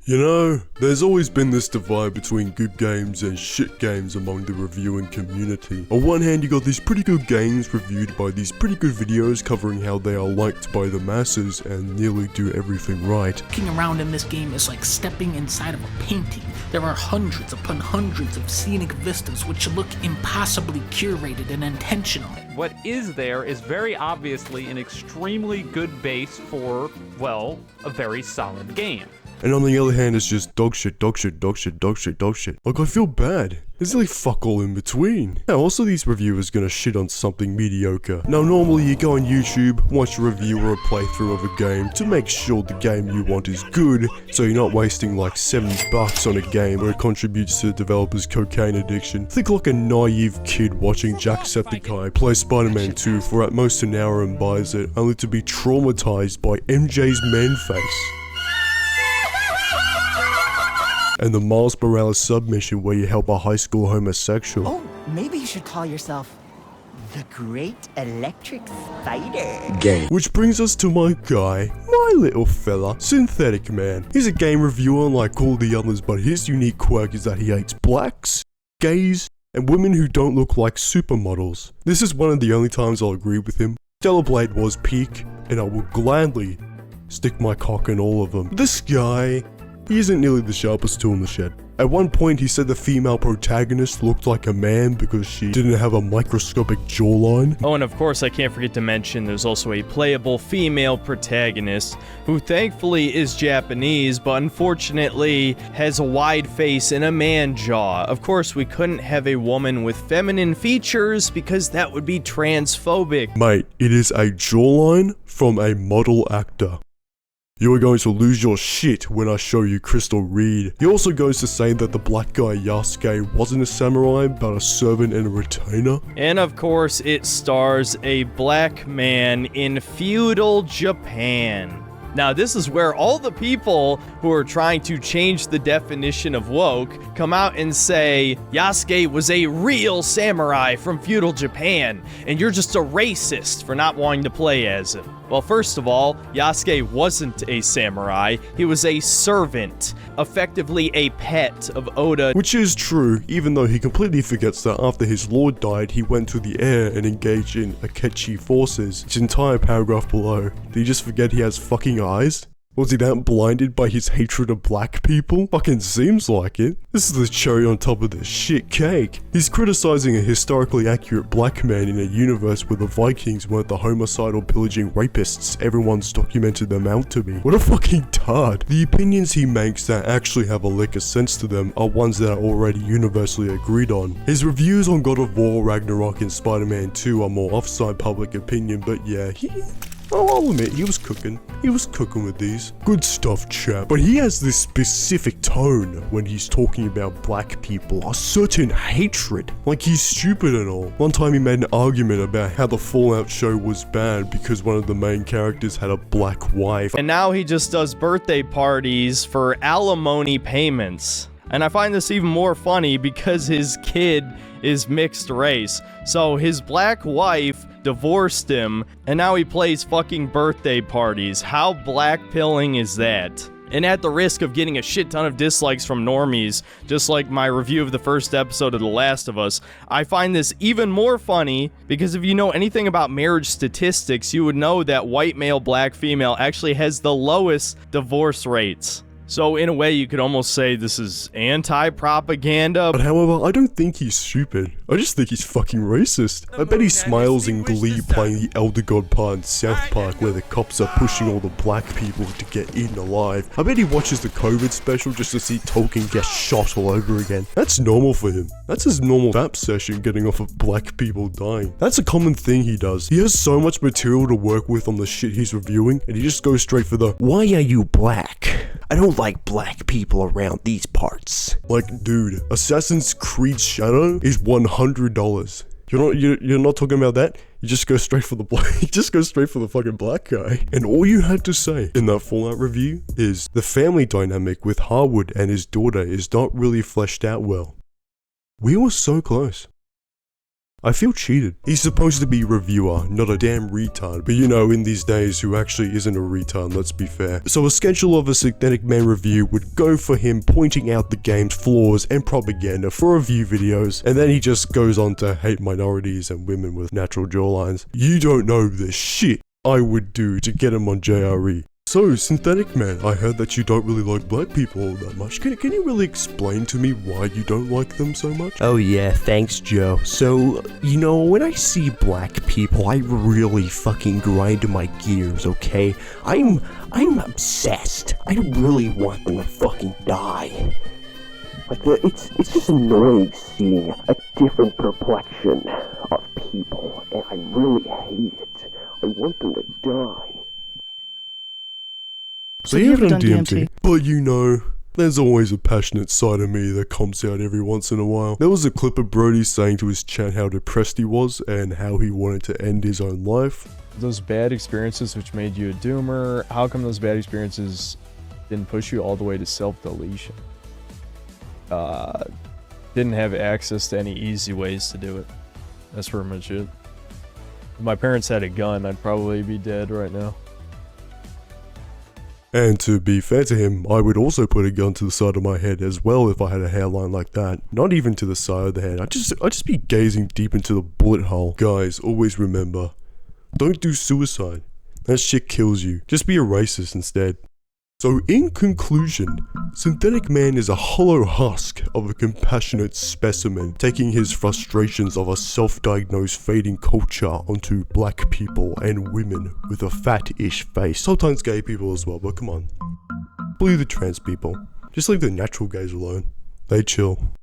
You know, there's always been this divide between good games and shit games among the reviewing community. On one hand, you got these pretty good games reviewed by these pretty good videos covering how they are liked by the masses and nearly do everything right. Walking around in this game is like stepping inside of a painting. There are hundreds upon hundreds of scenic vistas which look impossibly curated and intentional. What is there is very obviously an extremely good base for, well, a very solid game. And on the other hand, it's just dog shit, dog shit, dog shit, dog shit, dog shit. Like, I feel bad. There's like fuck all in between. Now, also these reviewers gonna shit on something mediocre. Now, normally you go on YouTube, watch a review or a playthrough of a game to make sure the game you want is good, so you're not wasting like $7 on a game where it contributes to the developer's cocaine addiction. Think like a naive kid watching Jacksepticeye play Spider-Man 2 for at most an hour and buys it, only to be traumatized by MJ's man face. And the Miles Morales submission where you help a high school homosexual. Oh, maybe you should call yourself the Great Electric Spider. Game. Which brings us to my guy, my little fella, Synthetic Man. He's a game reviewer like all the others, but his unique quirk is that he hates blacks, gays, and women who don't look like supermodels. This is one of the only times I'll agree with him. Stellar Blade was peak, and I will gladly stick my cock in all of them. This guy, he isn't nearly the sharpest tool in the shed. At one point he said the female protagonist looked like a man because she didn't have a microscopic jawline. Oh, and of course I can't forget to mention there's also a playable female protagonist who thankfully is Japanese, but unfortunately has a wide face and a man jaw. Of course we couldn't have a woman with feminine features because that would be transphobic. Mate, it is a jawline from a model actor. You are going to lose your shit when I show you Crystal Reed. He also goes to say that the black guy Yasuke wasn't a samurai, but a servant and a retainer. And of course, it stars a black man in feudal Japan. Now, this is where all the people who are trying to change the definition of woke come out and say, Yasuke was a real samurai from feudal Japan, and you're just a racist for not wanting to play as him. Well, first of all, Yasuke wasn't a samurai, he was a servant, effectively a pet of Oda. Which is true, even though he completely forgets that after his lord died, he went to the air and engaged in Akechi forces. His entire paragraph below. Did he just forget he has fucking eyes? Was he that blinded by his hatred of black people? Fucking seems like it. This is the cherry on top of the shit cake. He's criticizing a historically accurate black man in a universe where the Vikings weren't the homicidal pillaging rapists everyone's documented them out to be. What a fucking tard. The opinions he makes that actually have a lick of sense to them are ones that are already universally agreed on. His reviews on God of War, Ragnarok, and Spider-Man 2 are more offside public opinion, but yeah, I'll admit, he was cooking. He was cooking with these. Good stuff, chap. But he has this specific tone when he's talking about black people. A certain hatred. Like he's stupid and all. One time he made an argument about how the Fallout show was bad because one of the main characters had a black wife. And now he just does birthday parties for alimony payments. And I find this even more funny because his kid is mixed race. So his black wife divorced him, and now he plays fucking birthday parties. How black-pilling is that? And at the risk of getting a shit ton of dislikes from normies, just like my review of the first episode of The Last of Us, I find this even more funny because if you know anything about marriage statistics, you would know that white male, black female actually has the lowest divorce rates. So in a way, you could almost say this is anti-propaganda. But however, I don't think he's stupid. I just think he's fucking racist. I bet he smiles in glee playing the Elder God part in South Park where the cops are pushing all the black people to get eaten alive. I bet he watches the COVID special just to see Tolkien get shot all over again. That's normal for him. That's his normal VAP session, getting off of black people dying. That's a common thing he does. He has so much material to work with on the shit he's reviewing, and he just goes straight for the, "Why are you black? I don't like black people around these parts." Like, dude, Assassin's Creed Shadow is $100. You're not talking about that? You just go straight for the black. You just go straight for the fucking black guy. And all you had to say in that Fallout review is the family dynamic with Harwood and his daughter is not really fleshed out well. We were so close. I feel cheated. He's supposed to be a reviewer, not a damn retard. But you know, in these days, who actually isn't a retard, let's be fair. So a schedule of a Synthetic Man review would go for him pointing out the game's flaws and propaganda for review videos, and then he just goes on to hate minorities and women with natural jawlines. You don't know the shit I would do to get him on JRE. So, Synthetic Man, I heard that you don't really like black people all that much. Can you really explain to me why you don't like them so much? Oh yeah, thanks Joe. So, you know, when I see black people, I really fucking grind my gears, okay? I'm obsessed. I really want them to fucking die. Like, it's just annoying seeing a different complexion of people, and I really hate it. I want them to die. So you haven't done DMT? But you know, there's always a passionate side of me that comes out every once in a while. There was a clip of Brody saying to his chat how depressed he was and how he wanted to end his own life. Those bad experiences which made you a doomer, how come those bad experiences didn't push you all the way to self-deletion? Didn't have access to any easy ways to do it. That's pretty much it. If my parents had a gun, I'd probably be dead right now. And to be fair to him, I would also put a gun to the side of my head as well if I had a hairline like that. Not even to the side of the head, I'd just be gazing deep into the bullet hole. Guys, always remember, don't do suicide. That shit kills you. Just be a racist instead. So in conclusion, Synthetic Man is a hollow husk of a compassionate specimen, taking his frustrations of a self-diagnosed fading culture onto black people and women with a fat-ish face. Sometimes gay people as well, but come on. Bully the trans people. Just leave the natural gays alone. They chill.